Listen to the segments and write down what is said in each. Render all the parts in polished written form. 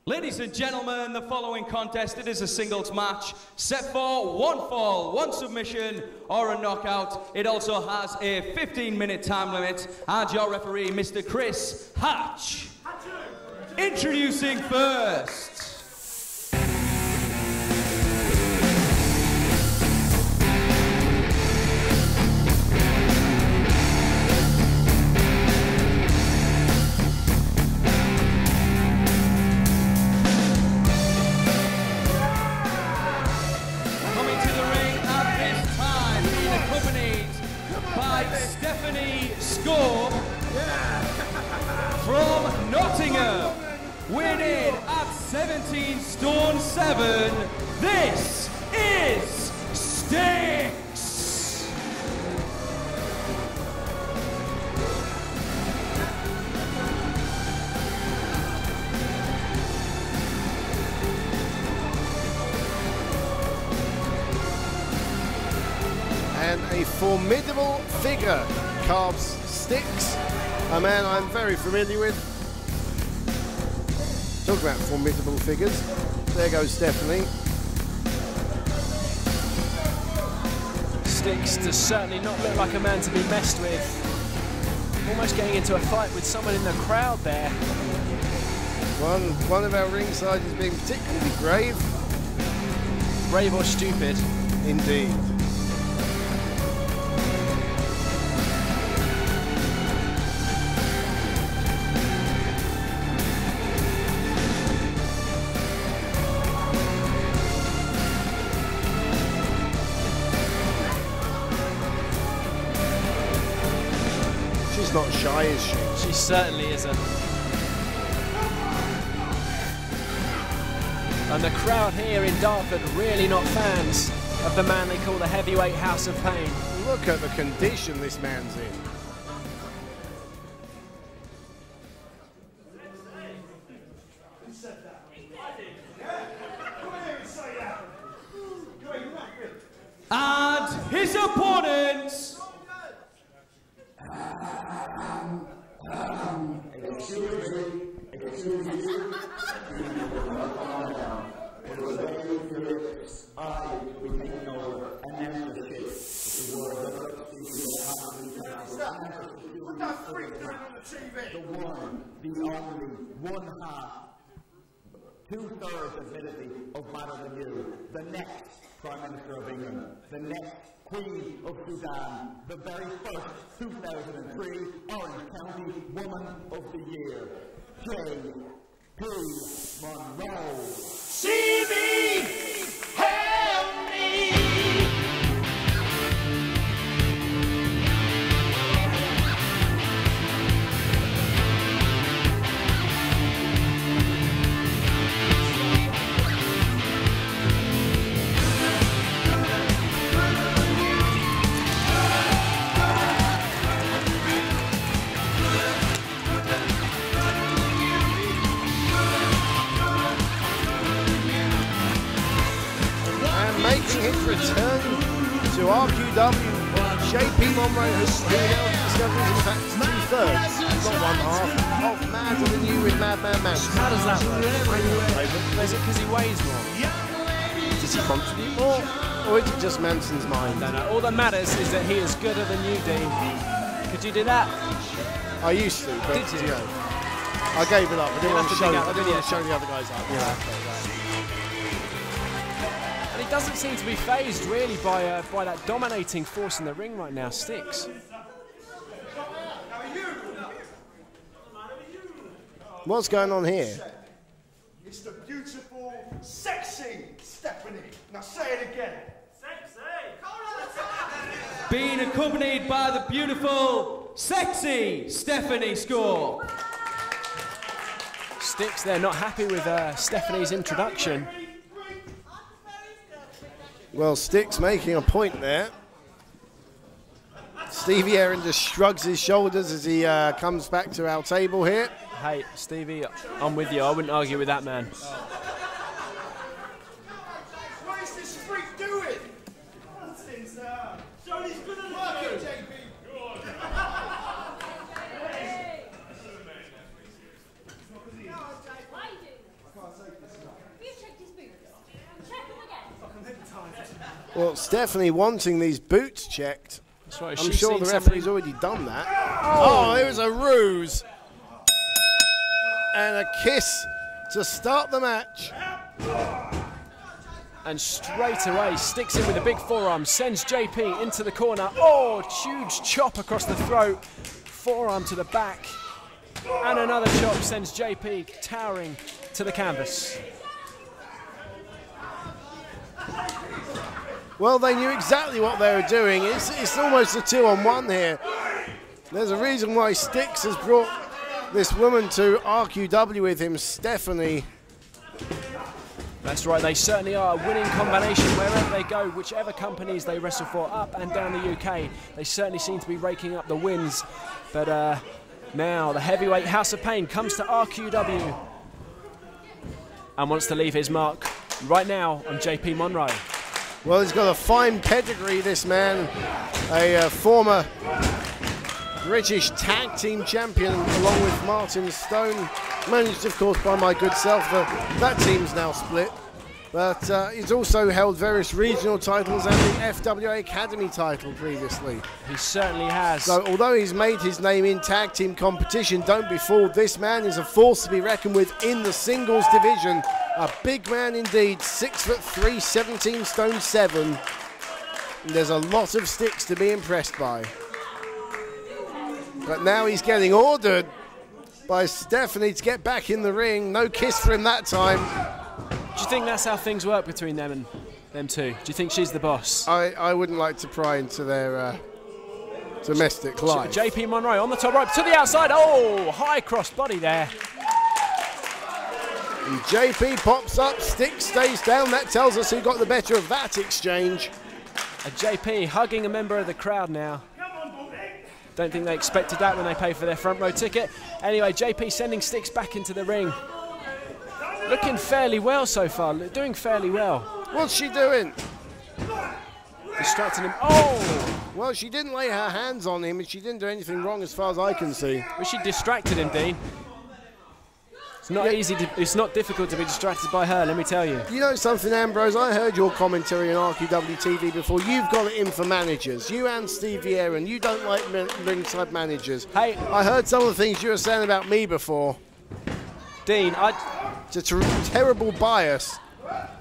Ladies and gentlemen, the following contest, it is a singles match set for one fall, one submission, or a knockout. It also has a 15-minute time limit, and your referee, Mr. Chris Hatch. Introducing first. From Nottingham, winning at 17 stone 7, this is Stixx. And a formidable figure carves Stixx, a man I'm very familiar with. Talk about formidable figures. There goes Stephanie. Stixx does certainly not look like a man to be messed with. Almost getting into a fight with someone in the crowd there. One of our ringside is being particularly brave. Brave or stupid. Indeed. She's not shy, is she? She certainly isn't. And the crowd here in Dartford really not fans of the man they call the heavyweight House of Pain. Look at the condition this man's in. And his opponent, Put that freak down on the TV. The one, the only, one half, 2/3 admittedly of Better Than You, the next Prime Minister of England, the next Queen of Sudan, the very first 2003 Orange County Woman of the Year, J.P. Monroe. See me, help me. Making his return to RQW, J.P. Monroe, who now discovers in fact 2/3, not one half, of Madder Than You with Madman Manson. How does that work? Is it because he weighs more? Does he contribute more? Or is it just Manson's mind? No, no. All that matters is that he is gooder than you, Dean. Could you do that? I used to, but did you? I gave it up. I didn't want to show the other guys up. Yeah. And he doesn't seem to be phased really by that dominating force in the ring right now, Stixx. What's going on here? It's the beautiful, sexy Stephanie. Now say it again. Sexy. being accompanied by the beautiful, sexy Stephanie Score. Stixx there not happy with Stephanie's introduction. Well, Stixx making a point there. Stevie Aaron just shrugs his shoulders as he comes back to our table here. Hey, Stevie, I'm with you. I wouldn't argue with that man. What is this freak doing? Johnny's good at working, JP. Well, Stephanie wanting these boots checked. That's right. I'm sure the referee's already done that. Oh, it was a ruse. And a kiss to start the match. And straight away, Stixx in with a big forearm, sends JP into the corner. Oh, huge chop across the throat. Forearm to the back. And another chop sends JP towering to the canvas. Well, they knew exactly what they were doing. It's almost a 2-on-1 here. There's a reason why Stixx has brought this woman to RQW with him, Stephanie. That's right, they certainly are a winning combination wherever they go, whichever companies they wrestle for up and down the UK. They certainly seem to be raking up the wins. But now the heavyweight House of Pain comes to RQW and wants to leave his mark right now on JP Monroe. Well, he's got a fine pedigree, this man. A former British tag team champion along with Martin Stone. Managed, of course, by my good self. That team's now split. But he's also held various regional titles and the FWA Academy title previously. He certainly has. So although he's made his name in tag team competition, don't be fooled. This man is a force to be reckoned with in the singles division. A big man indeed, 6'3", 17 stone 7. And there's a lot of Stixx to be impressed by. But now he's getting ordered by Stephanie to get back in the ring. No kiss for him that time. Do you think that's how things work between them and them two? Do you think she's the boss? I wouldn't like to pry into their domestic life. JP Monroe on the top rope to the outside. Oh, high cross body there. And JP pops up, Stixx stays down. That tells us who got the better of that exchange. A JP hugging a member of the crowd now. Don't think they expected that when they paid for their front row ticket. Anyway, JP sending Stixx back into the ring. Looking fairly well so far, doing fairly well. What's she doing? Distracting him. Oh! Well, she didn't lay her hands on him and she didn't do anything wrong as far as I can see. Well, she distracted him, Dean. It's not easy, it's not difficult to be distracted by her, let me tell you. You know something, Ambrose? I heard your commentary on RQW TV before. You've got it in for managers. You and Steve Vieira, and you don't like ringside managers. Hey, I heard some of the things you were saying about me before. Dean, It's a terrible bias.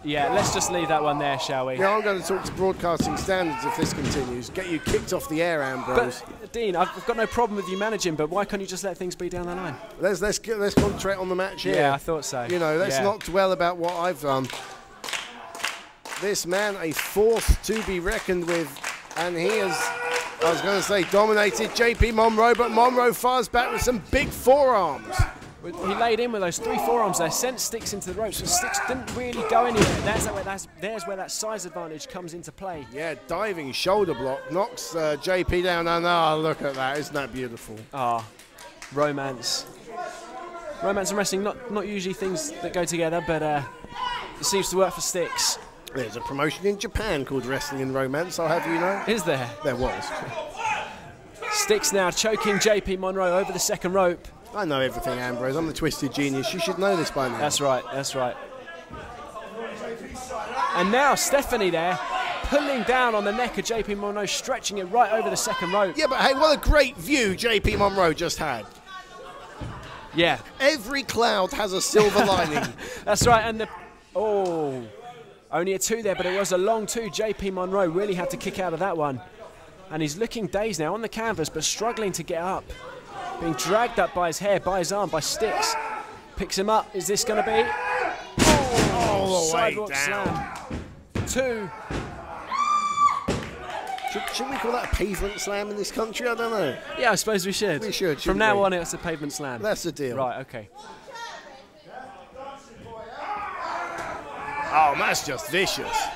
Yeah, let's just leave that one there, shall we? Yeah, I'm going to talk to broadcasting standards if this continues. Get you kicked off the air, Ambrose. But, Dean, I've got no problem with you managing, but why can't you just let things be down the line? Let's concentrate on the match here. Yeah, I thought so. You know, let's not dwell about what I've done. This man, a force to be reckoned with, and he has, I was going to say, dominated JP Monroe, but Monroe fires back with some big forearms. He laid in with those 3 forearms there, sent Stixx into the ropes, so Stixx didn't really go anywhere. There's where that size advantage comes into play. Yeah, diving shoulder block, knocks JP down, and oh, look at that, isn't that beautiful? Ah, romance. Romance and wrestling, not usually things that go together, but it seems to work for Stixx. There's a promotion in Japan called Wrestling and Romance, I'll have you know. Is there? There was. Stixx now choking JP Monroe over the second rope. I know everything, Ambrose. I'm the twisted genius. You should know this by now. That's right, that's right. And now Stephanie there, pulling down on the neck of JP Monroe, stretching it right over the second rope. Yeah, but hey, what a great view JP Monroe just had. Yeah. Every cloud has a silver lining. That's right, and only a 2 there, but it was a long 2. JP Monroe really had to kick out of that one. And he's looking dazed now on the canvas, but struggling to get up. Being dragged up by his hair, by his arm, by Stixx. Picks him up. Is this going to be? All the way sidewalk down. Slam. 2. Should we call that a pavement slam in this country? I don't know. Yeah, I suppose we should. We should. From now on, it's a pavement slam. That's the deal. Right, okay. Oh, that's just vicious.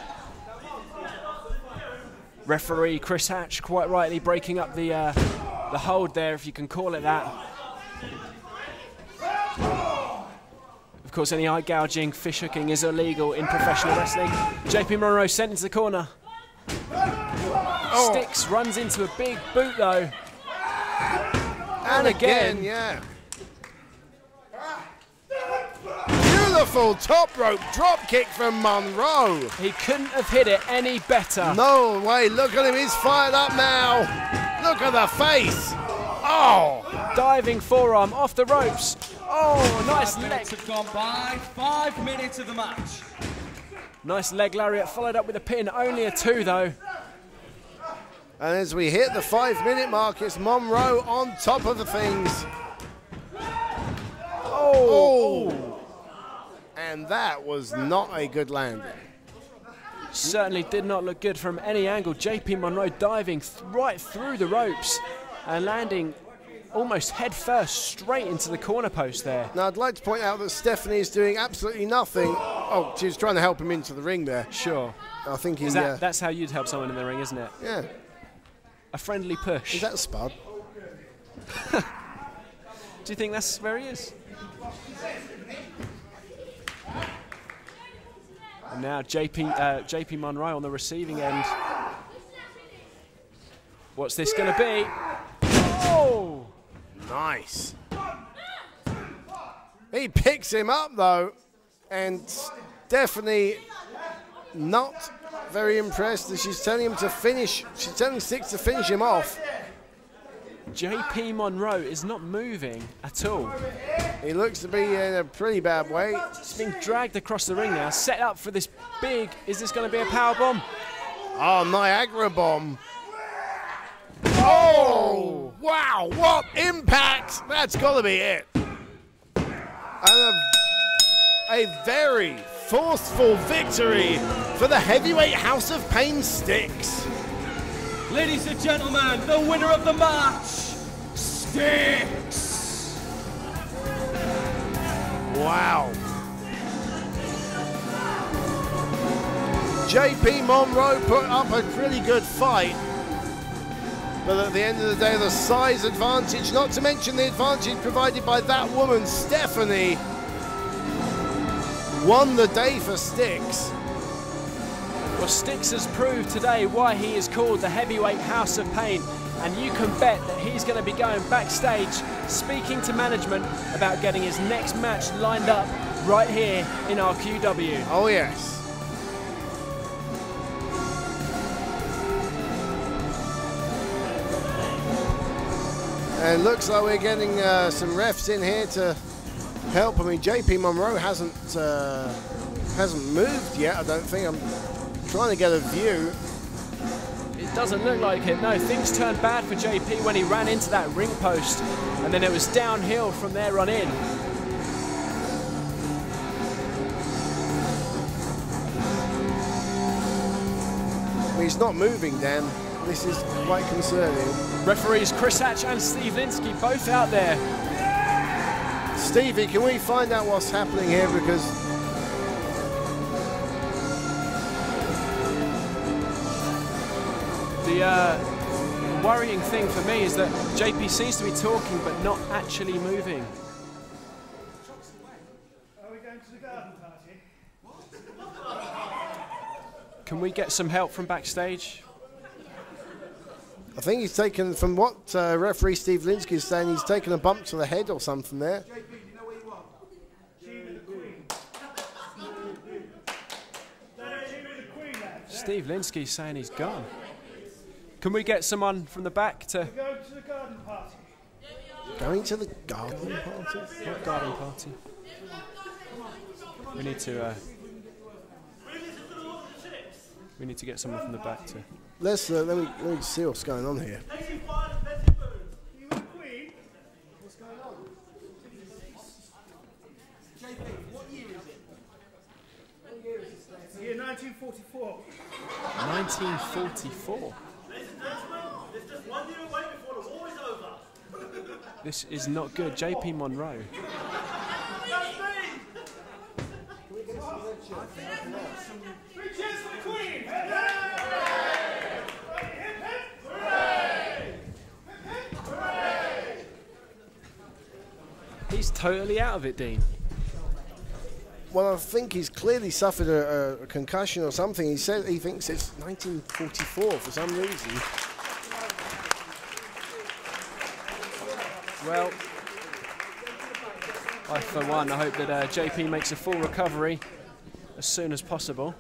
Referee Chris Hatch quite rightly breaking up the hold there, if you can call it that. Of course, any eye gouging, fish hooking is illegal in professional wrestling. JP Monroe sent into the corner. Stixx runs into a big boot though. And again, yeah. beautiful top rope drop kick from Monroe. He couldn't have hit it any better. No way, look at him, he's fired up now. Look at the face. Oh! Diving forearm off the ropes. Oh, nice 5 leg. minutes have gone by. 5 minutes of the match. Nice leg lariat followed up with a pin. Only a 2 though. And as we hit the 5-minute mark, it's Monroe on top of the things. Oh! And that was not a good landing. Certainly did not look good from any angle. JP Monroe diving right through the ropes and landing almost head first straight into the corner post there. Now, I'd like to point out that Stephanie is doing absolutely nothing. Oh, she was trying to help him into the ring there. Sure. I think he... That's how you'd help someone in the ring, isn't it? Yeah. A friendly push. Is that Spud? Do you think that's where he is? And now JP Monroe on the receiving end. What's this going to be? Oh! Nice. He picks him up, though, and definitely not very impressed as she's telling him to finish. She's telling Stixx to finish him off. JP Monroe is not moving at all. He looks to be in a pretty bad way. He's being dragged across the ring now, set up for this big... Is this going to be a power bomb? Oh, Niagara bomb. Oh! Wow, what impact! That's got to be it. And a very forceful victory for the heavyweight House of Pain Stixx. Ladies and gentlemen, the winner of the match, Stixx. Wow. JP Monroe put up a pretty good fight. But at the end of the day, the size advantage, not to mention the advantage provided by that woman, Stephanie, won the day for Stixx. Well, Stixx has proved today why he is called the Heavyweight House of Pain, and you can bet that he's going to be going backstage speaking to management about getting his next match lined up right here in our QW. Oh, yes. And it looks like we're getting some refs in here to help. I mean, JP Monroe hasn't moved yet, I don't think. I'm trying to get a view. It doesn't look like it, no. Things turned bad for JP when he ran into that ring post, and then it was downhill from there on in. Well, he's not moving, Dan. This is quite concerning. Referees Chris Hatch and Steve Linsky both out there. Stevie, can we find out what's happening here? Because the worrying thing for me is that JP seems to be talking but not actually moving. Are we going to the garden party? Can we get some help from backstage? I think he's taken, from what referee Steve Linsky is saying, he's taken a bump to the head or something there. Steve Linsky's saying he's gone. Can we get someone from the back to... Go to the garden party. Going to the garden party? What garden party? We need to... we need to get someone from the back to... Let me see what's going on here. You and Queen? What's going on? JP, what year is it? What year is it? Year 1944. 1944? It's just 1 year away before the war is over. This is not good. JP Monroe. That's me! Three cheers for the Queen! He's totally out of it, Dean. Well, I think he's clearly suffered a concussion or something. He said he thinks it's 1944 for some reason. Well, For one, I hope that JP makes a full recovery as soon as possible.